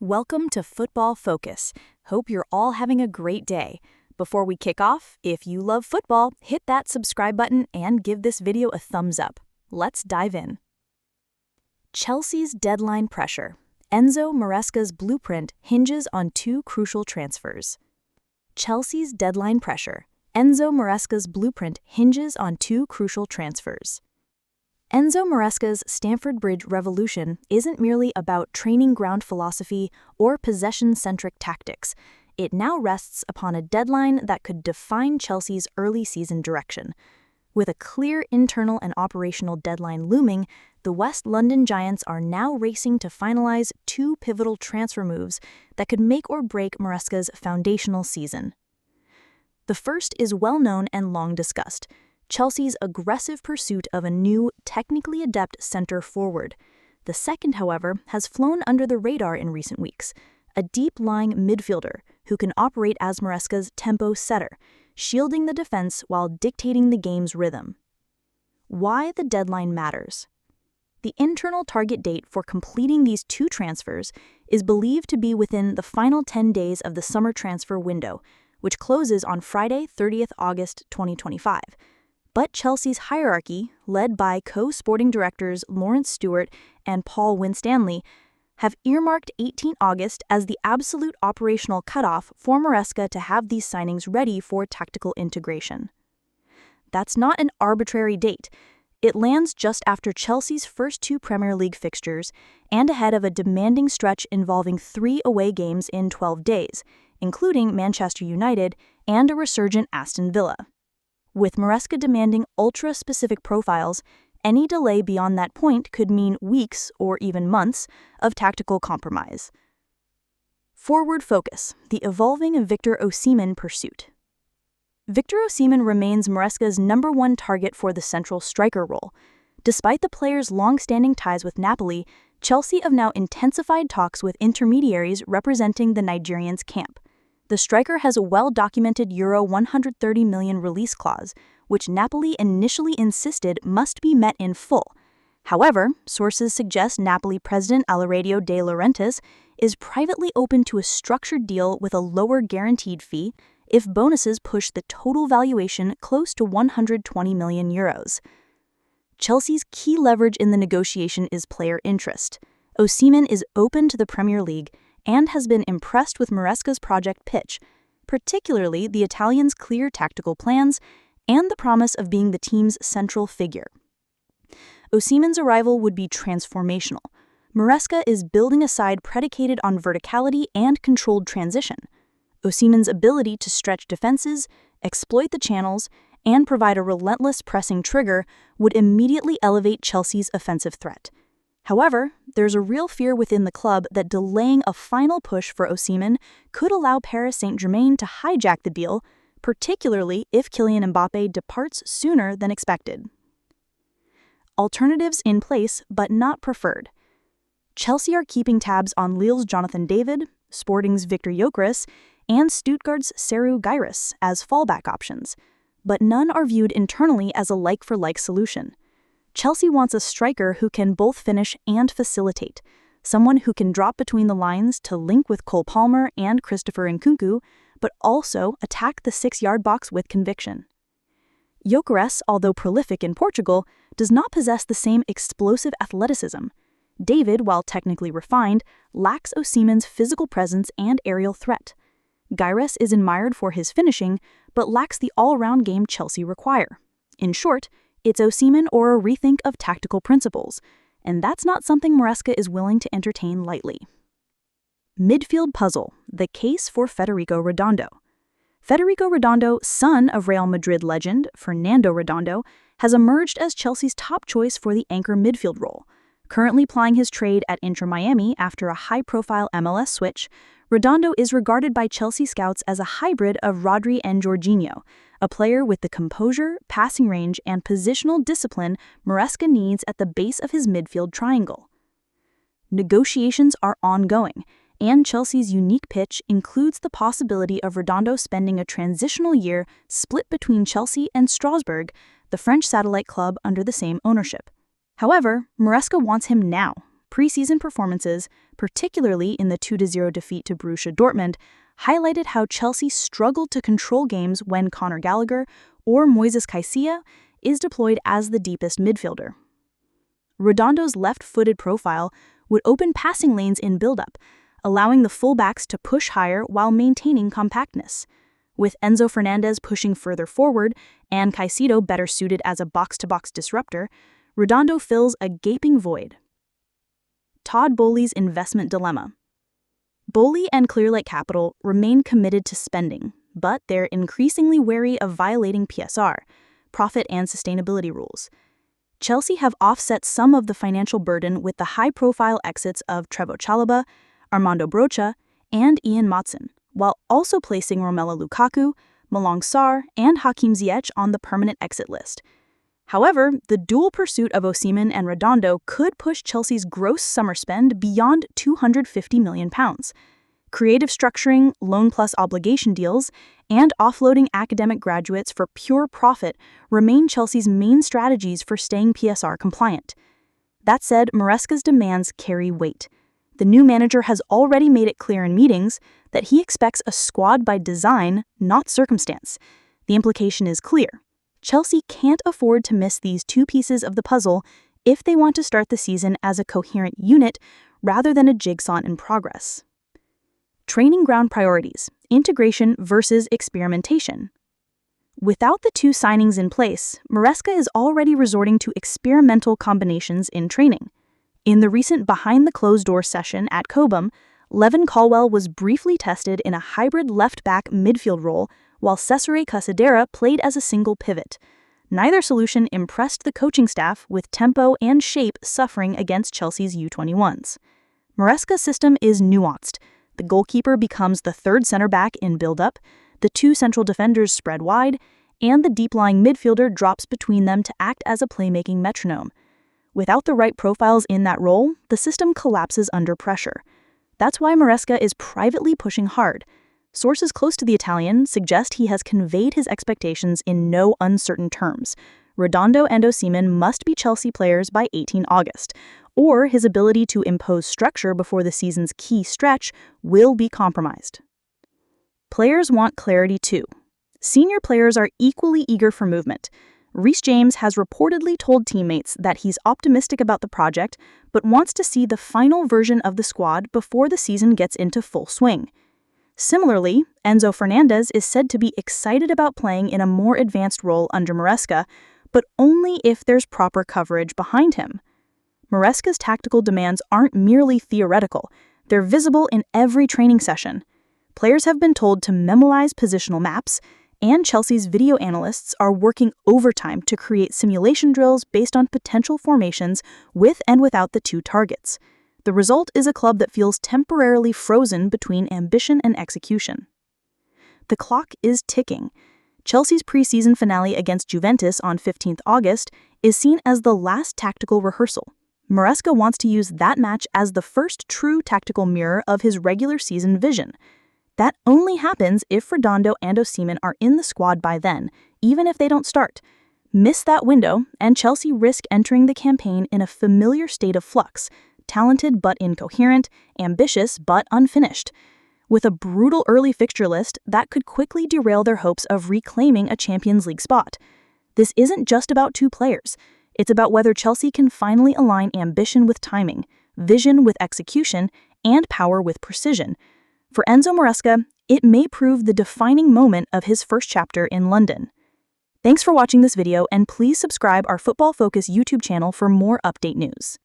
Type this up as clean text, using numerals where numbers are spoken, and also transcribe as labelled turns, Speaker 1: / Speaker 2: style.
Speaker 1: Welcome to Football Focus. Hope you're all having a great day. Before we kick off, if you love football, hit that subscribe button and give this video a thumbs up. Let's dive in. Chelsea's deadline pressure. Enzo Maresca's blueprint hinges on two crucial transfers. Chelsea's deadline pressure. Enzo Maresca's blueprint hinges on two crucial transfers. Enzo Maresca's Stamford Bridge revolution isn't merely about training ground philosophy or possession-centric tactics. It now rests upon a deadline that could define Chelsea's early season direction. With a clear internal and operational deadline looming, the West London Giants are now racing to finalize two pivotal transfer moves that could make or break Maresca's foundational season. The first is well-known and long discussed: Chelsea's aggressive pursuit of a new, technically adept center forward. The second, however, has flown under the radar in recent weeks: a deep-lying midfielder who can operate as Maresca's tempo setter, shielding the defense while dictating the game's rhythm. Why the deadline matters. The internal target date for completing these two transfers is believed to be within the final 10 days of the summer transfer window, which closes on Friday, 30th August 2025. But Chelsea's hierarchy, led by co-sporting directors Lawrence Stewart and Paul Winstanley, have earmarked 18 August as the absolute operational cutoff for Maresca to have these signings ready for tactical integration. That's not an arbitrary date. It lands just after Chelsea's first two Premier League fixtures and ahead of a demanding stretch involving 3 away games in 12 days, including Manchester United and a resurgent Aston Villa. With Maresca demanding ultra-specific profiles, any delay beyond that point could mean weeks or even months of tactical compromise. Forward focus: the evolving Victor Osimhen pursuit. Victor Osimhen remains Maresca's #1 target for the central striker role. Despite the player's long-standing ties with Napoli, Chelsea have now intensified talks with intermediaries representing the Nigerian's camp. The striker has a well-documented Euro 130 million release clause, which Napoli initially insisted must be met in full. However, sources suggest Napoli president Aurelio De Laurentiis is privately open to a structured deal with a lower guaranteed fee if bonuses push the total valuation close to 120 million euros. Chelsea's key leverage in the negotiation is player interest. Osimhen is open to the Premier League and has been impressed with Maresca's project pitch, particularly the Italian's clear tactical plans and the promise of being the team's central figure. Osimhen's arrival would be transformational. Maresca is building a side predicated on verticality and controlled transition. Osimhen's ability to stretch defenses, exploit the channels, and provide a relentless pressing trigger would immediately elevate Chelsea's offensive threat. However, there's a real fear within the club that delaying a final push for Osimhen could allow Paris Saint-Germain to hijack the deal, particularly if Kylian Mbappé departs sooner than expected. Alternatives in place, but not preferred. Chelsea are keeping tabs on Lille's Jonathan David, Sporting's Victor Gyökeres, and Stuttgart's Serhou Guirassy as fallback options, but none are viewed internally as a like-for-like solution. Chelsea wants a striker who can both finish and facilitate, someone who can drop between the lines to link with Cole Palmer and Christopher Nkunku, but also attack the 6-yard box with conviction. Gyökeres, although prolific in Portugal, does not possess the same explosive athleticism. David, while technically refined, lacks Osimhen's physical presence and aerial threat. Guirassy is admired for his finishing, but lacks the all-round game Chelsea require. In short, it's Osimhen or a rethink of tactical principles, and that's not something Maresca is willing to entertain lightly. Midfield puzzle: the case for Federico Redondo. Federico Redondo, son of Real Madrid legend Fernando Redondo, has emerged as Chelsea's top choice for the anchor midfield role. Currently plying his trade at Inter Miami after a high-profile MLS switch, Redondo is regarded by Chelsea scouts as a hybrid of Rodri and Jorginho, a player with the composure, passing range, and positional discipline Maresca needs at the base of his midfield triangle. Negotiations are ongoing, and Chelsea's unique pitch includes the possibility of Redondo spending a transitional year split between Chelsea and Strasbourg, the French satellite club under the same ownership. However, Maresca wants him now, Preseason performances, particularly in the 2-0 defeat to Borussia Dortmund, highlighted how Chelsea struggled to control games when Conor Gallagher or Moises Caicedo is deployed as the deepest midfielder. Redondo's left-footed profile would open passing lanes in build-up, allowing the fullbacks to push higher while maintaining compactness. With Enzo Fernandez pushing further forward and Caicedo better suited as a box-to-box disruptor, Redondo fills a gaping void. Todd Boehly's investment dilemma. Boehly and Clearlake Capital remain committed to spending, but they're increasingly wary of violating PSR, profit and sustainability rules. Chelsea have offset some of the financial burden with the high-profile exits of Trevoh Chalobah, Armando Brocha, and Ian Maatsen, while also placing Romelu Lukaku, Malang Sarr, and Hakim Ziyech on the permanent exit list. However, the dual pursuit of Osimhen and Redondo could push Chelsea's gross summer spend beyond £250 million. Creative structuring, loan plus obligation deals, and offloading academic graduates for pure profit remain Chelsea's main strategies for staying PSR compliant. That said, Maresca's demands carry weight. The new manager has already made it clear in meetings that he expects a squad by design, not circumstance. The implication is clear. Chelsea can't afford to miss these two pieces of the puzzle if they want to start the season as a coherent unit rather than a jigsaw in progress. Training ground priorities, integration versus experimentation. Without the two signings in place, Maresca is already resorting to experimental combinations in training. In the recent behind-the-closed-door session at Cobham, Levin Colwell was briefly tested in a hybrid left-back midfield role, while Cesare Casadera played as a single pivot. Neither solution impressed the coaching staff, with tempo and shape suffering against Chelsea's U21s. Maresca's system is nuanced. The goalkeeper becomes the third center-back in build-up, the two central defenders spread wide, and the deep-lying midfielder drops between them to act as a playmaking metronome. Without the right profiles in that role, the system collapses under pressure. That's why Maresca is privately pushing hard. Sources close to the Italian suggest he has conveyed his expectations in no uncertain terms. Redondo and Osimhen must be Chelsea players by 18 August, or his ability to impose structure before the season's key stretch will be compromised. Players want clarity too. Senior players are equally eager for movement. Reece James has reportedly told teammates that he's optimistic about the project, but wants to see the final version of the squad before the season gets into full swing. Similarly, Enzo Fernandez is said to be excited about playing in a more advanced role under Maresca, but only if there's proper coverage behind him. Maresca's tactical demands aren't merely theoretical, they're visible in every training session. Players have been told to memorize positional maps, and Chelsea's video analysts are working overtime to create simulation drills based on potential formations with and without the two targets. The result is a club that feels temporarily frozen between ambition and execution. The clock is ticking. Chelsea's preseason finale against Juventus on 15th August is seen as the last tactical rehearsal. Maresca wants to use that match as the first true tactical mirror of his regular season vision. That only happens if Redondo and Osimhen are in the squad by then, even if they don't start. Miss that window, and Chelsea risk entering the campaign in a familiar state of flux, talented but incoherent, ambitious but unfinished. With a brutal early fixture list, that could quickly derail their hopes of reclaiming a Champions League spot. This isn't just about two players. It's about whether Chelsea can finally align ambition with timing, vision with execution, and power with precision. For Enzo Maresca, it may prove the defining moment of his first chapter in London. Thanks for watching this video, and please subscribe our Football Focus YouTube channel for more update news.